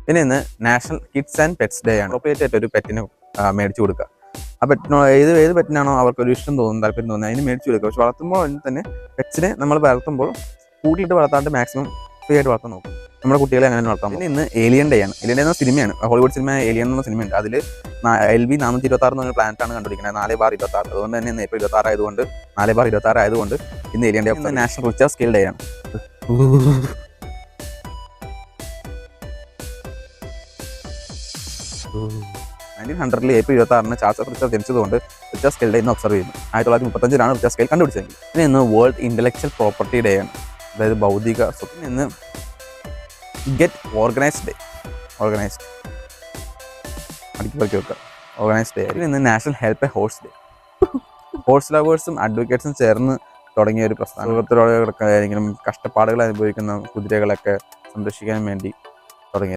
പിന്നെ ഇന്ന് national kids and pets day ആണ്. അപ്രോപ്രിയേറ്റ് ആയിട്ട് ഒരു പെറ്റിനെ മേടിച്ചു കൊടുക്കുക. ആ പെറ്റിനോ ഏത് പെറ്റിനാണോ അവർക്കൊരു ഇഷ്ടം തോന്നുന്നു, താല്പര്യം തോന്നുന്നത് അതിന് മേടിച്ചു കൊടുക്കുക. പക്ഷെ വളർത്തുമ്പോൾ തന്നെ പെറ്റ്സിനെ നമ്മൾ വളർത്തുമ്പോൾ കൂട്ടിയിട്ട് വളർത്താണ്ട് മാക്സിമം ഫ്രീ ആയിട്ട് വളർത്താൻ നോക്കും. നമ്മുടെ കുട്ടികളെ അങ്ങനെ വളർത്താം. പിന്നെ ഇന്ന് ഏലിയൻ ഡേ ആണ്. ഏലിയൻ ഡേ എന്ന സിനിമയാണ്, ഹോളിവുഡ് സിനിമ ഏലിയൻ എന്ന സിനിമയുണ്ട്. അതിൽ LV 426 എന്നൊരു പ്ലാനറ്റാണ് കണ്ടുപിടിക്കുന്നത്, 4/26. അതുകൊണ്ട് തന്നെ ഇന്ന് April 26 ആയതുകൊണ്ട് 4/26 ആയതുകൊണ്ട് ഇന്ന് alien day. National Richter scale day ആണ്. 1900 April 26 ചാൾസ് ഓഫ് റിച്ചാർഡ് ജനിച്ചതുകൊണ്ട് റിച്ചാർഡ് സ്കെയിൽ ഡേ ഇന്ന് ഒബ്സർവ് ചെയ്യുന്നു. 1935 റിച്ചാർഡ് സ്കെയിൽ കണ്ടുപിടിച്ചത്. പിന്നെ ഇന്ന് വേൾഡ് ഇന്റലക്ച്വൽ പ്രോപ്പർട്ടി ഡേ ആണ്, അതായത് ബൗദ്ധിക സ്വത്തിന്. ഇന്ന് ഗെറ്റ് ഓർഗനൈസ്ഡ് ഡേ, ഓർഗനൈസ്ഡ് അടിക്കി പറക്കി വെക്കുക, ഓർഗനൈസ്ഡ് ഡേ. ഇന്ന് national help a horse day. Horse ലവേഴ്സും അഡ്വക്കേറ്റ്സും ചേർന്ന് തുടങ്ങിയ ഒരു പ്രസ്ഥാനത്തിലൂടെ കഷ്ടപ്പാടുകൾ അനുഭവിക്കുന്ന കുതിരകളൊക്കെ സംരക്ഷിക്കാൻ വേണ്ടി തുടങ്ങി.